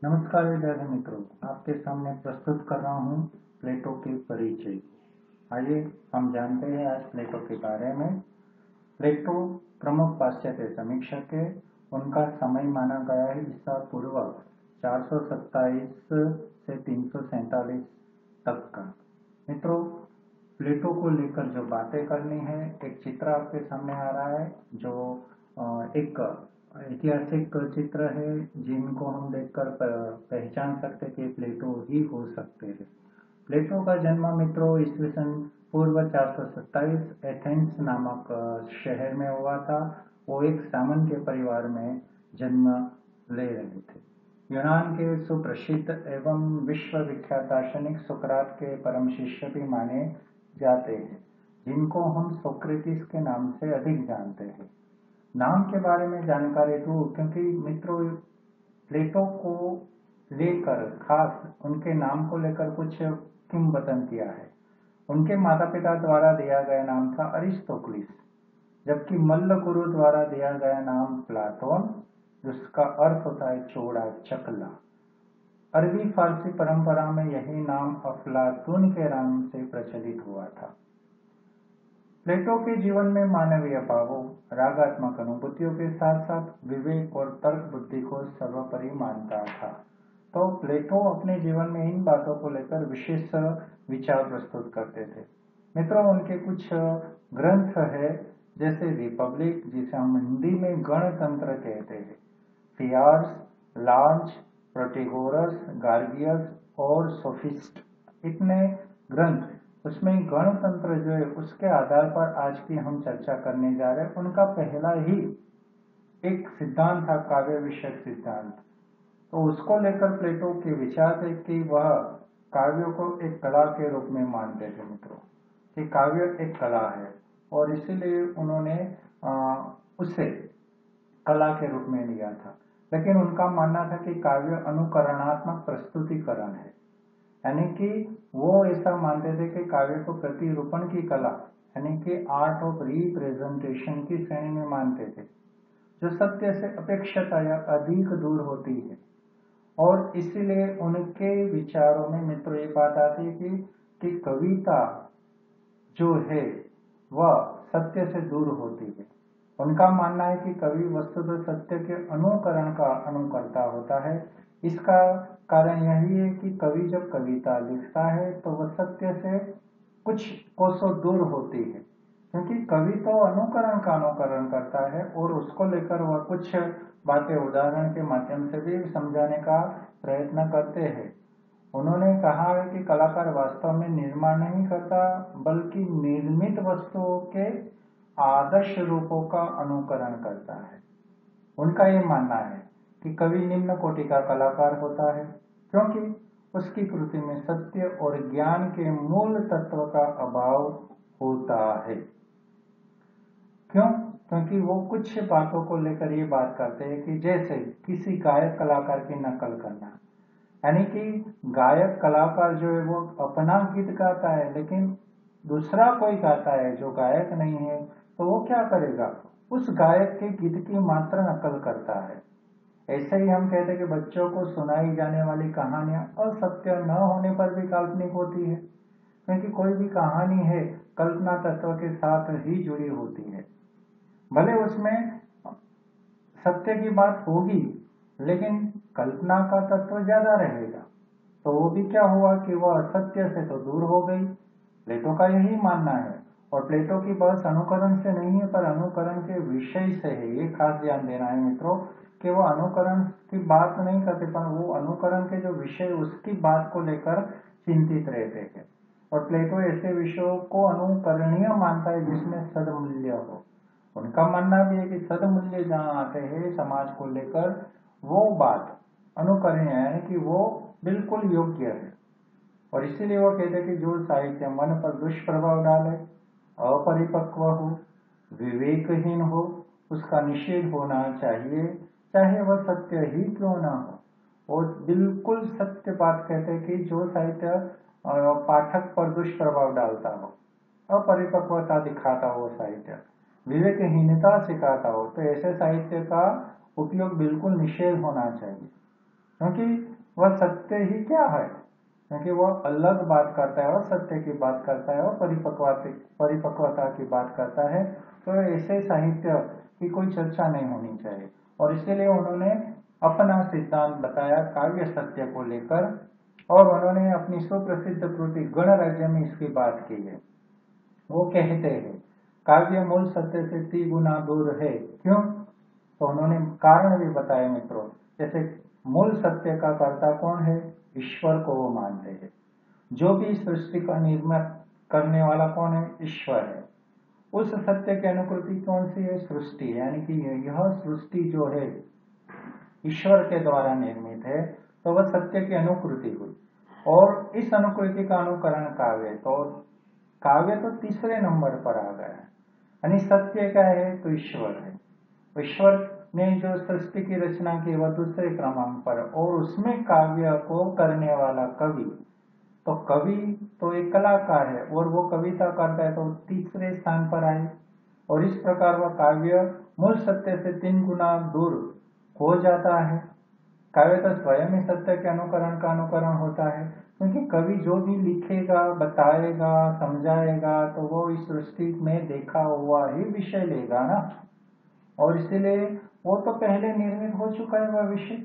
नमस्कार विद्यार्थी मित्रों, आपके सामने प्रस्तुत कर रहा हूँ प्लेटो के परिचय। आइए हम जानते हैं आज प्लेटो के बारे में। प्लेटो प्रमुख पाश्चात्य समीक्षक है। उनका समय माना गया है ईसा पूर्व 427 से 347 तक का। मित्रों, प्लेटो को लेकर जो बातें करनी है, एक चित्र आपके सामने आ रहा है जो एक ऐतिहासिक चित्र है जिनको हम देखकर पहचान सकते कि प्लेटो ही हो सकते हैं। प्लेटो का जन्म मित्रों ईस्वी सन पूर्व 427 एथेंस नामक शहर में हुआ था। वो एक सामंत परिवार में जन्म ले रहे थे। यूनान के सुप्रसिद्ध एवं विश्वविख्यात दार्शनिक सुकरात के परम शिष्य भी माने जाते हैं, जिनको हम सोक्रेटिस के नाम से अधिक जानते हैं। नाम के बारे में जानकारी दूं क्योंकि मित्रों प्लेटो को लेकर खास उनके नाम को लेकर कुछ किंवदंतियां है। उनके माता पिता द्वारा दिया गया नाम था अरिस्तोक्लिस, जबकि मल्ल गुरु द्वारा दिया गया नाम प्लाटोन, जिसका अर्थ होता है चौड़ा चकला। अरबी फारसी परंपरा में यही नाम अफलातून के नाम से प्रचलित हुआ था। प्लेटो के जीवन में मानवीय भावों, रागात्मक अनुभूतियों के साथ साथ विवेक और तर्क बुद्धि को सर्वोपरि मानता था। तो प्लेटो अपने जीवन में इन बातों को लेकर विशेष विचार प्रस्तुत करते थे। मित्रों, उनके कुछ ग्रंथ है जैसे रिपब्लिक, जिसे हम हिंदी में गणतंत्र कहते हैं, फियार्स, लार्ज, प्रोटेगोरस, गार्गियस और सोफिस्ट, इतने ग्रंथ। उसमें गणतंत्र जो है उसके आधार पर आज की हम चर्चा करने जा रहे हैं। उनका पहला ही एक सिद्धांत था काव्य विषयक सिद्धांत। तो उसको लेकर प्लेटो के विचार थे कि वह काव्यों को एक कला के रूप में मानते थे मित्रों, कि काव्य एक कला है और इसीलिए उन्होंने उसे कला के रूप में लिया था। लेकिन उनका मानना था कि काव्य अनुकरणात्मक प्रस्तुतिकरण है, यानी कि वो ऐसा मानते थे कि काव्य को प्रतिरूपण की कला यानी कि आर्ट ऑफ रिप्रेजेंटेशन की श्रेणी में मानते थे, जो सत्य से अपेक्षाया अधिक दूर होती है। और इसीलिए उनके विचारों में मित्रों ये बात आती है कि कविता जो है वह सत्य से दूर होती है। उनका मानना है कि कवि वस्तुतः सत्य के अनुकरण का अनुकर्ता होता है। इसका कारण यही है कि कवि जब कविता लिखता है तो वह सत्य से कुछ कोसों दूर होती है, क्योंकि कवि तो अनुकरण का अनुकरण करता है और उसको लेकर वह कुछ बातें उदाहरण के माध्यम से भी समझाने का प्रयत्न करते हैं। उन्होंने कहा है कि कलाकार वास्तव में निर्माण नहीं करता, बल्कि निर्मित वस्तुओं के आदर्श रूपों का अनुकरण करता है। उनका ये मानना है कि कवि निम्न कोटि का कलाकार होता है, क्योंकि उसकी कृति में सत्य और ज्ञान के मूल तत्व का अभाव होता है। क्यों? क्योंकि वो कुछ बातों को लेकर ये बात करते हैं कि जैसे किसी गायक कलाकार की नकल करना, यानी कि गायक कलाकार जो है वो अपना गीत गाता है, लेकिन दूसरा कोई गाता है जो गायक नहीं है, तो वो क्या करेगा? उस गायक के गीत की मात्र नकल करता है। ऐसे ही हम कहते हैं कि बच्चों को सुनाई जाने वाली कहानियां असत्य न होने पर भी काल्पनिक होती है, क्योंकि कोई भी कहानी है कल्पना तत्व के साथ ही जुड़ी होती है। भले उसमें सत्य की बात होगी, लेकिन कल्पना का तत्व ज्यादा रहेगा, तो वो भी क्या हुआ कि वह असत्य से तो दूर हो गई। प्लेटो का यही मानना है। और प्लेटो की बहस अनुकरण से नहीं है, पर अनुकरण के विषय से है। ये खास ध्यान देना है मित्रों कि वो अनुकरण की बात नहीं करते, पर वो अनुकरण के जो विषय उसकी बात को लेकर चिंतित रहते हैं। और प्लेटो ऐसे विषयों को अनुकरणीय मानता है जिसमें सदमूल्य हो। उनका मानना भी है कि सदमूल्य जहाँ आते हैं समाज को लेकर, वो बात अनुकरणीय है, यानी कि वो बिल्कुल योग्य है। और इसीलिए वो कहते हैं कि जो साहित्य मन पर दुष्प्रभाव डाले, अपरिपक्व हो, विवेकहीन हो, उसका निषेध होना चाहिए, चाहे वह सत्य ही क्यों ना हो। और बिल्कुल सत्य बात कहते हैं कि जो साहित्य पाठक पर दुष्प्रभाव डालता हो, अपरिपक्वता दिखाता हो साहित्य, विवेकहीनता सिखाता हो, तो ऐसे साहित्य का उपयोग बिल्कुल निषेध होना चाहिए। क्योंकि वह सत्य ही क्या है, क्योंकि वह अलग बात करता है, वह सत्य की बात करता है, वह परिपक्वता की बात करता है। तो ऐसे साहित्य की कोई चर्चा नहीं होनी चाहिए। और इसीलिए उन्होंने अपना सिद्धांत बताया काव्य सत्य को लेकर, और उन्होंने अपनी सुप्रसिद्ध कृति गणराज्य में इसकी बात की है। वो कहते हैं काव्य मूल सत्य से 3 गुना दूर है। क्यों? तो उन्होंने कारण भी बताए मित्रों। जैसे मूल सत्य का कर्ता कौन है? ईश्वर को वो मानते हैं। जो भी सृष्टि का निर्माण करने वाला कौन है? ईश्वर है। उस सत्य की अनुकृति कौन सी है? सृष्टि। यानी कि यह सृष्टि जो है ईश्वर के द्वारा निर्मित है, तो वह सत्य की अनुकृति हुई। और इस अनुकृति का अनुकरण काव्य, तो काव्य तो तीसरे नंबर पर आ गया है। यानी सत्य क्या है? तो ईश्वर है। ईश्वर ने जो सृष्टि की रचना की वह दूसरे क्रमांक पर, और उसमें काव्य को करने वाला कवि, तो कवि तो एक कलाकार है और वो कविता करता है तो तीसरे स्थान पर आए। और इस प्रकार वह काव्य मूल सत्य से 3 गुना दूर हो जाता है। काव्य तो स्वयं ही सत्य के अनुकरण का अनुकरण होता है, क्योंकि कवि जो भी लिखेगा, बताएगा, समझाएगा, तो वो इस सृष्टि में देखा हुआ ही विषय लेगा ना। और इसीलिए वो तो पहले निर्मित हो चुका है वह विषय।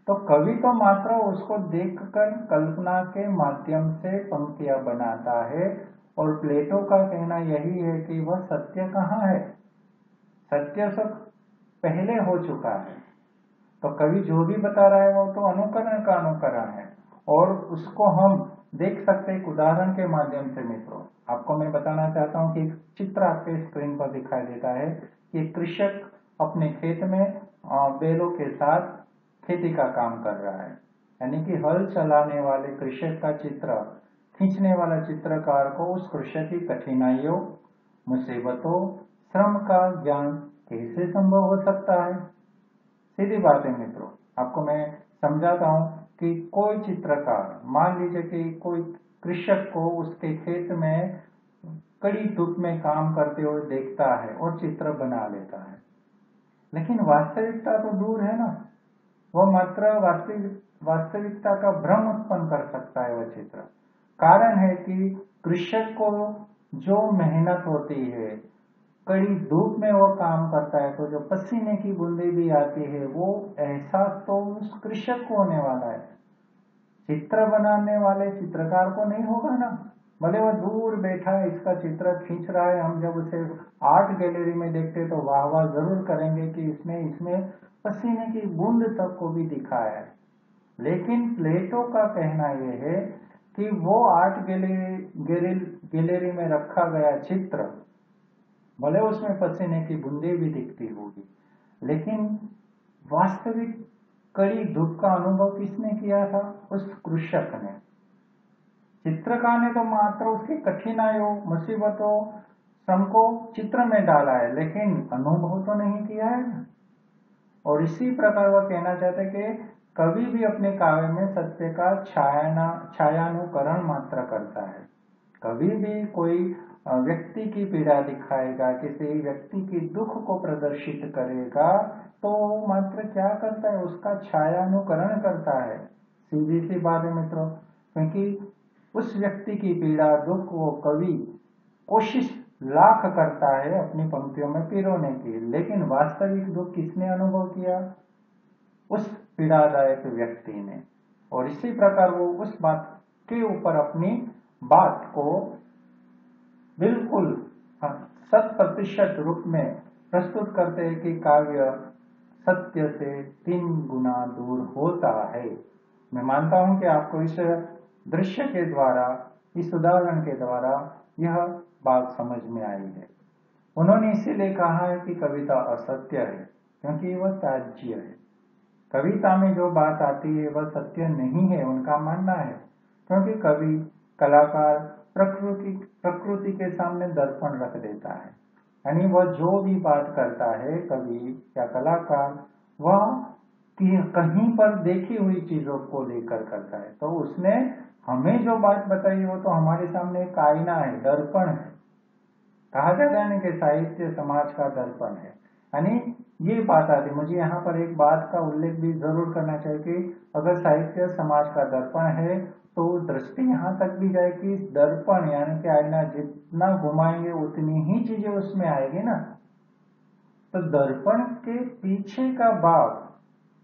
तो कवि तो मात्र उसको देखकर कल्पना के माध्यम से पंक्तियां बनाता है। और प्लेटो का कहना यही है कि वह सत्य कहाँ है? सत्य सब पहले हो चुका है। तो कवि जो भी बता रहा है वो तो अनुकरण का अनुकरण है। और उसको हम देख सकते हैं एक उदाहरण के माध्यम से। मित्रों, आपको मैं बताना चाहता हूँ कि एक चित्र आपके स्क्रीन पर दिखाई देता है कि कृषक अपने खेत में बैलों के साथ खेती का काम कर रहा है। यानी कि हल चलाने वाले कृषक का चित्र खींचने वाला चित्रकार को उस कृषक की कठिनाइयों, मुसीबतों, श्रम का ज्ञान कैसे संभव हो सकता है? सीधी बात है मित्रों। आपको मैं समझाता हूँ कि कोई चित्रकार, मान लीजिए कि कोई कृषक को उसके खेत में कड़ी धूप में काम करते हुए देखता है और चित्र बना लेता है, लेकिन वास्तविकता तो दूर है ना। वह मात्र वास्तविकता का भ्रम उत्पन्न कर सकता है वह चित्र। कारण है कि कृषक को जो मेहनत होती है, कड़ी धूप में वो काम करता है, तो जो पसीने की बूंदें भी आती है, वो एहसास तो उस कृषक को होने वाला है। चित्र बनाने वाले चित्रकार को नहीं होगा ना। भले वो दूर बैठा है, इसका चित्र खींच रहा है, हम जब उसे आर्ट गैलरी में देखते तो वाह वाह जरूर करेंगे कि इसने इसमें पसीने की बूंद तक को भी दिखाया है। लेकिन प्लेटो का कहना यह है कि वो आर्ट गैलरी में रखा गया चित्र, भले उसमें पसीने की बूंदें भी दिखती होगी, लेकिन वास्तविक कड़ी धूप का अनुभव किसने किया था? उस कृषक ने। चित्रकार ने तो मात्र उसकी कठिनाइयों, मुसीबतों, श्रम को चित्र में डाला है, लेकिन अनुभव तो नहीं किया है। और इसी प्रकार वह कहना चाहते कि कवि भी अपने काव्य में सत्य का छायानुकरण मात्र करता है। कभी भी कोई व्यक्ति की पीड़ा दिखाएगा, किसी व्यक्ति की दुख को प्रदर्शित करेगा, तो मात्र क्या करता है? उसका छायानुकरण करता है। सीधी सी बात है मित्रों, क्योंकि उस व्यक्ति की पीड़ा, दुख वो कवि कोशिश लाख करता है अपनी पंक्तियों में पिरोने की, लेकिन वास्तविक दुख किसने अनुभव किया? उस पीड़ादायक व्यक्ति ने। और इसी प्रकार वो उस बात के ऊपर अपनी बात को बिल्कुल 100% रूप में प्रस्तुत करते हैं कि काव्य सत्य से 3 गुना दूर होता है। मैं मानता हूं कि आपको इस दृश्य के द्वारा, इस उदाहरण के द्वारा यह बात समझ में आई है। उन्होंने इसीलिए कहा है कि कविता असत्य है, क्योंकि वह त्याज्य है। कविता में जो बात आती है वह सत्य नहीं है, उनका मानना है। क्योंकि कवि, कलाकार प्रकृति के सामने दर्पण रख देता है। यानी वह जो भी बात करता है, कवि या कलाकार, वह कहीं पर देखी हुई चीजों को लेकर करता है। तो उसने हमें जो बात बताई वो तो हमारे सामने एक आईना है, दर्पण है। कहा जाता है ना कि साहित्य समाज का दर्पण है। यानी ये बात आती। मुझे यहाँ पर एक बात का उल्लेख भी जरूर करना चाहिए कि अगर साहित्य समाज का दर्पण है तो दृष्टि यहाँ तक भी जाए कि दर्पण यानी कि आईना जितना घुमाएंगे उतनी ही चीजें उसमें आएगी ना। तो दर्पण के पीछे का भाग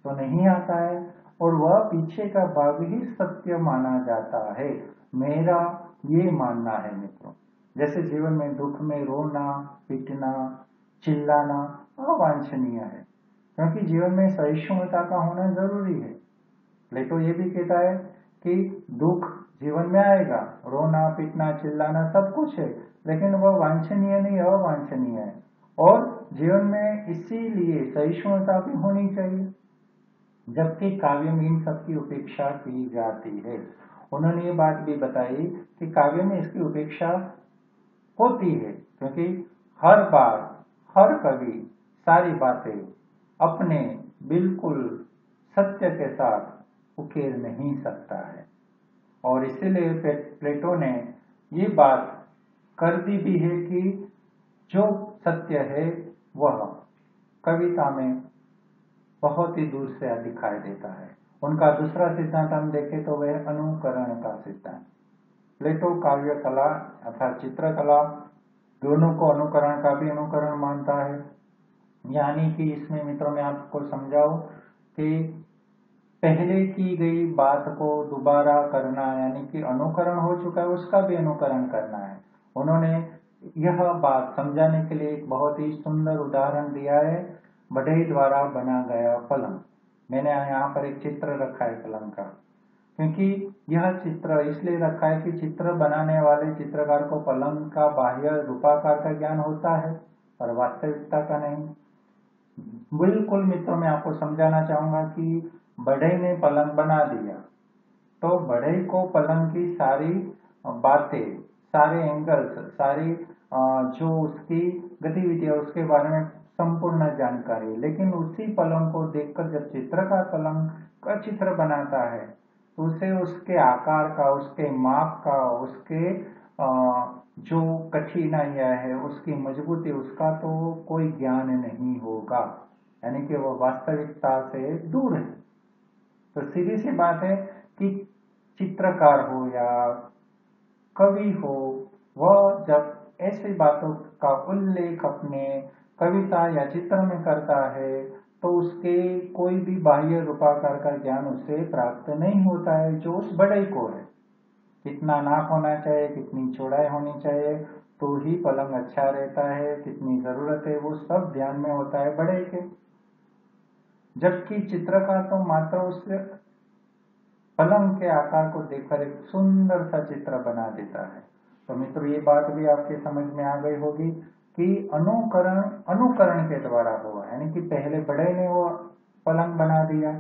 तो नहीं आता है और वह पीछे का भाग ही सत्य माना जाता है। मेरा ये मानना है मित्रों। जैसे जीवन में दुख में रोना पीटना चिल्लाना अवांछनीय है, क्योंकि जीवन में सहिष्णुता का होना जरूरी है। प्लेटो ये भी कहता है कि दुख जीवन में आएगा, रोना पीटना चिल्लाना सब कुछ है, लेकिन वह वांछनीय नहीं अवांछनीय है। और जीवन में इसीलिए सहिष्णुता भी होनी चाहिए, जबकि काव्य में इन सबकी उपेक्षा की जाती है। उन्होंने ये बात भी बताई कि काव्य में इसकी उपेक्षा होती है, क्योंकि हर बार हर कवि सारी बातें अपने बिल्कुल सत्य के साथ उकेर नहीं सकता है। और इसीलिए प्लेटो ने ये बात कर दी भी है कि जो सत्य है वह कविता में बहुत ही दूर से दिखाई देता है। उनका दूसरा सिद्धांत हम देखें तो वह अनुकरण का सिद्धांत। प्लेटो काव्य कला अर्थात चित्रकला दोनों को अनुकरण का भी अनुकरण मानता है। यानी कि इसमें मित्रों में आपको समझाओ कि पहले की गई बात को दोबारा करना, यानी कि अनुकरण हो चुका है उसका भी अनुकरण करना है। उन्होंने यह बात समझाने के लिए एक बहुत ही सुंदर उदाहरण दिया है, बढ़ई द्वारा बना गया पलंग। मैंने यहाँ पर एक चित्र रखा है पलंग का, क्योंकि यह चित्र इसलिए रखा है कि चित्र बनाने वाले चित्रकार को पलंग का बाह्य रूपाकार का ज्ञान होता है और वास्तविकता का नहीं। बिल्कुल मित्रों मैं आपको समझाना चाहूंगा कि बढ़ई ने पलंग बना दिया, तो बढ़ई को पलंग की सारी बातें, सारे एंगल्स, सारी जो उसकी गतिविधियां उसके बारे में संपूर्ण जानकारी, लेकिन उसी पलंग को देखकर जब चित्रकार पलंग का चित्र बनाता है तो उसे उसके आकार का, उसके माप का, उसके जो कठिनाइयां है, उसकी मजबूती, उसका तो कोई ज्ञान नहीं होगा, यानी कि वह वास्तविकता से दूर है। तो सीधी सी बात है कि चित्रकार हो या कवि हो, वह जब ऐसी बातों का उल्लेख अपने कविता या चित्र में करता है तो उसके कोई भी बाह्य रूपाकार का ज्ञान उसे प्राप्त नहीं होता है जो उस बढ़ई को है। कितना नाप होना चाहिए, कितनी चौड़ाई होनी चाहिए तो ही पलंग अच्छा रहता है, कितनी जरूरत है वो सब ध्यान में होता है बढ़ई के। जबकि चित्रकार तो मात्र उस पलंग के आकार को देखकर एक सुंदर सा चित्र बना देता है। तो मित्रों ये बात भी आपके समझ में आ गई होगी कि अनुकरण अनुकरण के द्वारा हुआ, यानी कि पहले बढ़ई ने वो पलंग बना दिया,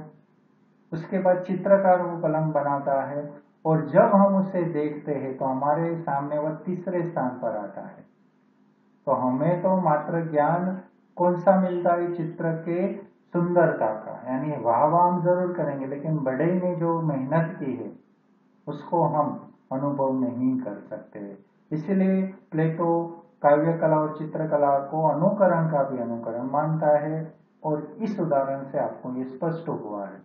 उसके बाद चित्रकार वो पलंग बनाता है और जब हम उसे देखते हैं तो हमारे सामने वह तीसरे स्थान पर आता है। तो हमें तो मात्र ज्ञान कौन सा मिलता है चित्र के सुंदरता का, यानी वाह वाह हम जरूर करेंगे, लेकिन बढ़ई ने जो मेहनत की है उसको हम अनुभव नहीं कर सकते। इसलिए प्लेटो काव्य कला और चित्रकला को अनुकरण का भी अनुकरण मानता है और इस उदाहरण से आपको ये स्पष्ट हुआ है।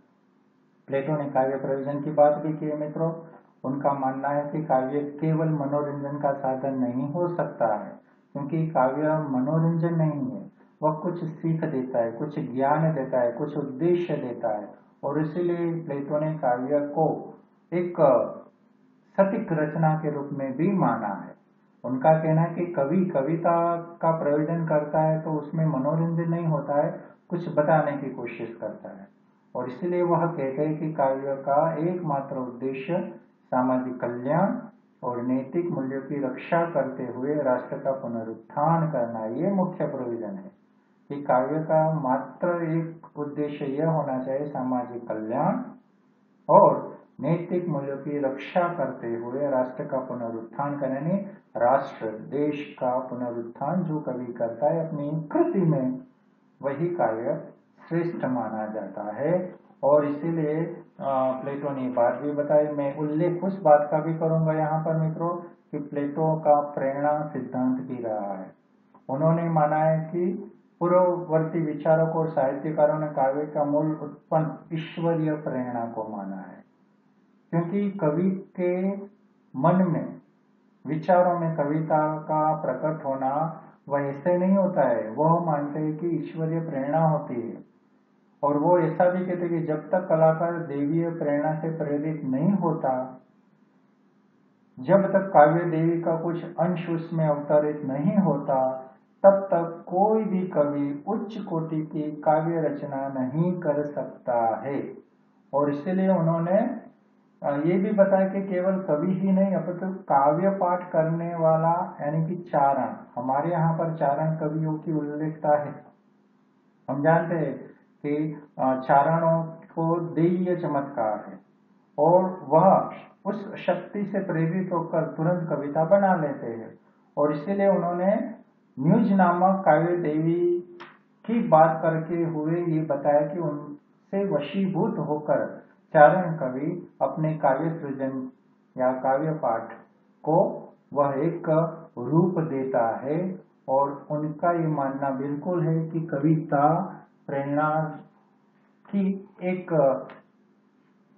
प्लेटो ने काव्य प्रयोजन की बात भी की है मित्रों। उनका मानना है कि काव्य केवल मनोरंजन का साधन नहीं हो सकता है, क्योंकि काव्य मनोरंजन नहीं है, वह कुछ सीख देता है, कुछ ज्ञान देता है, कुछ उद्देश्य देता है। और इसीलिए प्लेटो ने काव्य को एक सटीक रचना के रूप में भी माना है। उनका कहना है कि कवि कविता का प्रयोजन करता है तो उसमें मनोरंजन नहीं होता है, कुछ बताने की कोशिश करता है। और इसलिए वह कहते हैं कि काव्य का एकमात्र उद्देश्य सामाजिक कल्याण और नैतिक मूल्यों की रक्षा करते हुए राष्ट्र का पुनरुत्थान करना, ये मुख्य प्रयोजन है। कि काव्य का मात्र एक उद्देश्य यह होना चाहिए सामाजिक कल्याण और नैतिक मूल्यों की रक्षा करते हुए राष्ट्र का पुनरुत्थान करने, राष्ट्र देश का पुनरुत्थान जो कवि करता है अपनी कृति में, वही काव्य श्रेष्ठ माना जाता है। और इसीलिए प्लेटो ने बात भी बताई। मैं उल्लेख उस बात का भी करूंगा यहाँ पर मित्रों कि प्लेटो का प्रेरणा सिद्धांत भी रहा है। उन्होंने माना है कि पूर्ववर्ती विचारक और साहित्यकारों ने काव्य का मूल उत्पन्न ईश्वरीय प्रेरणा को माना है, क्योंकि कवि के मन में, विचारों में कविता का प्रकट होना वह ऐसे नहीं होता है। वह मानते हैं कि ईश्वरीय प्रेरणा होती है, और वो ऐसा भी कहते हैं कि जब तक कलाकार देवीय प्रेरणा से प्रेरित नहीं होता, जब तक काव्य देवी का कुछ अंश उसमें अवतरित नहीं होता, तब तक कोई भी कवि उच्च कोटि की काव्य रचना नहीं कर सकता है। और इसलिए उन्होंने ये भी बताया कि केवल कवि ही नहीं, अपितु काव्य पाठ करने वाला यानी कि चारण, हमारे यहाँ पर चारण कवियों की उल्लेखता है। हम जानते हैं कि चारणों को दैवीय चमत्कार है, और वह उस शक्ति से प्रेरित होकर तुरंत कविता बना लेते हैं। और इसीलिए उन्होंने म्यूज नामक काव्य देवी की बात करके हुए ये बताया कि उनसे वशीभूत होकर चारण कवि अपने काव्य सृजन या काव्य पाठ को वह एक रूप देता है। और उनका ये मानना बिल्कुल है कि कविता प्रेरणा की एक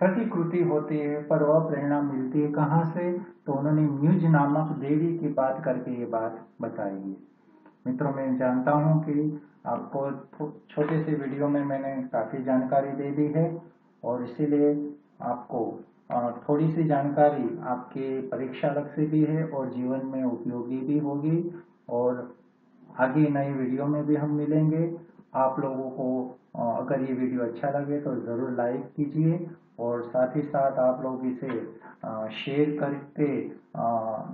प्रतिकृति होती है, पर वह प्रेरणा मिलती है कहाँ से, तो उन्होंने म्यूज नामक देवी की बात करके ये बात बताई है। मित्रों, मैं जानता हूं कि आपको छोटे से वीडियो में मैंने काफ़ी जानकारी दे दी है, और इसीलिए आपको थोड़ी सी जानकारी आपके परीक्षा लक्ष्य भी है और जीवन में उपयोगी भी होगी। और आगे नए वीडियो में भी हम मिलेंगे। आप लोगों को अगर ये वीडियो अच्छा लगे तो ज़रूर लाइक कीजिए, और साथ ही साथ आप लोग इसे शेयर करके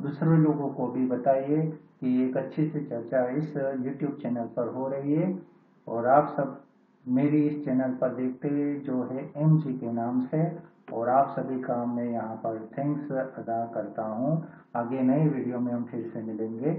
दूसरे लोगों को भी बताइए कि एक अच्छी सी चर्चा इस YouTube चैनल पर हो रही है। और आप सब मेरी इस चैनल पर देखते जो है MG के नाम से, और आप सभी का मैं यहाँ पर थैंक्स अदा करता हूँ। आगे नए वीडियो में हम फिर से मिलेंगे।